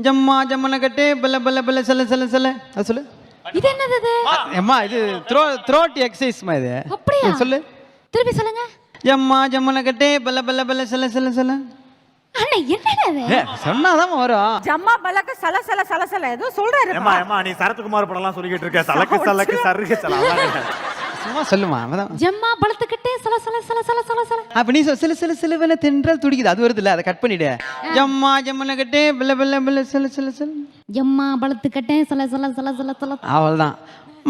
ஜம்மா ஜம்மன கட்டே பல்ல பல்ல பல்ல செல்ல செல்ல செல்ல அது சொல்லு. இது என்னது இது? அம்மா இது த்ரோட் எக்ஸசைஸ்மா இது. அப்படியா? சொல்லு. திருப்பி சொல்லுங்க. ஜம்மா ஜம்மன கட்டே பல்ல பல்ல பல்ல செல்ல செல்ல செல்ல. அண்ணா என்னது இது? சொன்னாதான் வரும். ஜம்மா பலக்க சல சல சல சல ஏதோ சொல்றாரு. ஏமா ஏமா நீ சரத்குமார் படம்லாம் சொல்லிக்கிட்டு இருக்க. சலக்கு சலக்கு சருக்கு சல. சும்மா சொல்லுமா. ஜம்மா பலத்துக்கிட்டே சல சல சல சல சல சல. அப்ப நீ சில சில சிலுவன தென்றல் துடிக்குது அது வருது இல்ல, அதை கட் பண்ணிடு. ஜம்மா ஜம்மன கட்டே பல்ல பல்ல பல்ல செல்ல செல்ல செல்ல. ஜம்மா பலத்துக்கிட்டே சல சல சல சல சல. அவ்வளவுதான்.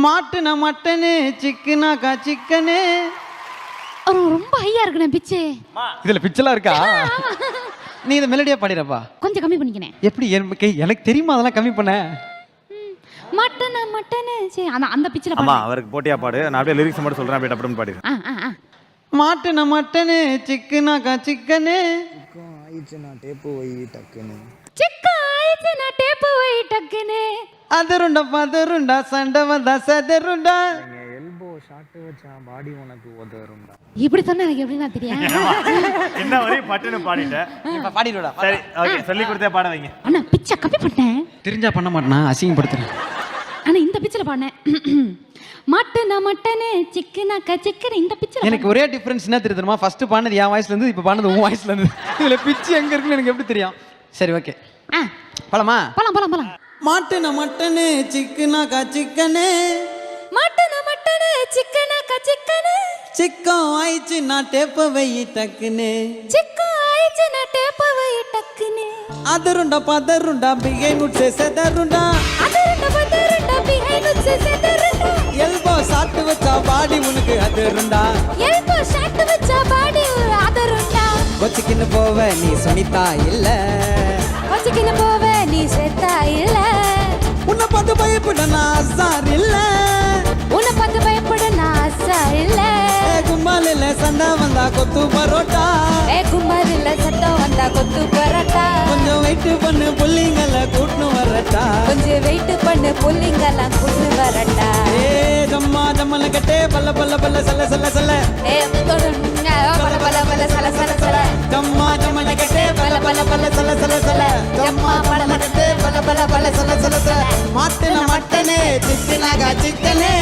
மாட்டுனா மட்டனு சிக்கனாக்கா சிக்கனு. ரொம்ப ஹையா இருக்குண்ணே பிச்சு. இதுல பிச்செல்லாம் இருக்கா? நீ இதை மெலடியா பாடிறப்பா. கொஞ்சம் கம்மி பண்ணிக்கினேன். எப்படி எனக்கு தெரியுமா அதெல்லாம் கம்மி பண்ண. மட்டன மட்டனு அந்த பிச்சில அம்மா அவருக்கு போட்டியா பாடு. நான் அப்படியே லிரிக்ஸ் மட்டும் சொல்றேன், அப்படியே டப்புன்னு பாடு. மாட்டுன மட்டனு சிக்கனாக்கா சிக்கனு. ஆயிடுச்சுனா டேப்பு வை டக்குன்னு. சிக்காயிச்சுனா டேப்பு வை டக்குன்னு. அதருண்டா பதருண்டா சண்டை வந்தா சதருண்டா. எல்போ ஷாட் வச்சா பாடி உனக்கு உதருண்டா. இப்படி சொன்னா எனக்கு எப்படின்னா தெரியும். என்ன வரை பட்டுன்னு பாடிட்டேன். இப்ப பாடிடுடா. சரி ஓகே, சொல்லி கொடுத்தே பாட வைங்க. அண்ணா பிச்சை கம்மி பண்ணேன். தெரிஞ்சா பண்ண மாட்டேனா, அசிங்கப்படுத்துறேன். அண்ணா இந்த பிச்சில பாடினேன். மட்டனா மட்டனு சிக்கனாக்கா சிக்கன். இந்த பிச்சில எனக்கு ஒரே டிஃபரன்ஸ் என்ன தெரியுமா? ஃபர்ஸ்ட் பாடினது என் வாய்ஸ்ல இருந்து, இப்ப பாடினது உன் வாய்ஸ்ல இருந்து. இதுல பிச்சு எங்க இருக்குன்னு எனக்கு எப்படி தெரியும்? சரி ஓகே பழமா பழம் பழம் பழம். மாட்டுன மட்டனு சிக்கனாக்கா சிக்கனு. மட்டன மட்டனு சிக்கனாக்கா சிக்கன். சிக்கம் ஆயிடுச்சு நான் டேப்ப வை டக்குன்னு. சிக்கன் ஆயிடுச்சுனா டேப்பு வை டக்குன்னு. அதருண்டா பதருண்டா பிகை நுட்சே செதருண்டா. அதருண்டா பதருண்டா பிகை நுட்சே செதருண்டா. எல்போ சாட்டு வச்சா பாடி உனக்கு அதருண்டா. எல்போ ஷாட் வச்சா பாடி அதருண்டா. கொச்சிக்கின்னு போவ நீ சுனிதா இல்ல. கொச்சிக்கின்னு போவ நீ செத்தா இல்ல. உன்னை பார்த்து பயப்பட நான் அசார் இல்ல. உன்னை பார்த்து பயப்பட நான் ஆசை இல்ல. கும்பாலில சண்டை வந்தா கொத்து பரோட்டா. கும்பரில் சத்தம் வந்தா கொத்து பரோட்டா. கொஞ்சம் வெயிட் பண்ணு புள்ளிங்களை கூட்டுன்னு வரட்டா. கொஞ்சம் வெயிட் பண்ணு புள்ளிங்கெல்லாம் கூட்டு வரட்டா. ஜம்மா ஜம்மல கட்டே பல்ல பல்ல பல்ல செல்ல செல்ல செல்ல. பல பல பல சல சல சல. ஜம்மா ஜம்மல கட்டே பல்ல பல்ல பல்ல செல்ல செல்ல செல்ல. ஜம்மா பல்ல கட்டே பல்ல பல்ல பல்ல செல்ல செல்ல செல்ல. மாட்டுன மட்டனே சிக்கனாகா சிக்கனே.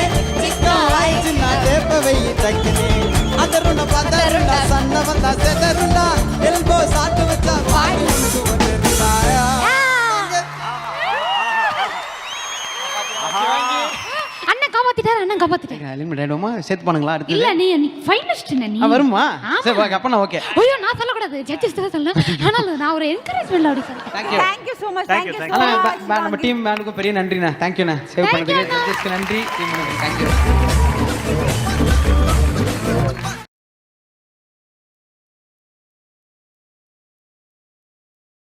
சிக்கம் ஆயிடுச்சு நான் டேப்ப வை டக்குன்னு. அதருண்டா பதருண்டா சண்டை வந்தா செதருண்டா. எல்போ சாட்டு வச்சா பாடி உனக்கு வந்துருண்டா. அண்ணன் காப்பாத்திட்டாரு. அண்ணன் காப்பாத்திட்டாரு. சேர்த்து பண்ணுங்களா அடுத்து? இல்ல நீ ஃபைனலிஸ்ட் நீ. வருமா? சரி ஓகே அப்ப நான் ஓகே. ஐயோ நான் சொல்லக்கூடாது, ஜட்ஜஸ் தான் சொல்லணும். ஆனாலும் நான் ஒரு என்கரேஜ்மென்ட் அப்படி சொல்றேன். Thank you so much. Thank you, thank you. நம்ம டீம் மேனுக்கும் பெரிய நன்றிண்ணா. தேங்க்யூண்ணா. சேவ் பண்ணதுக்கு ஜட்ஜஸ்க்கு நன்றி. Team thank you.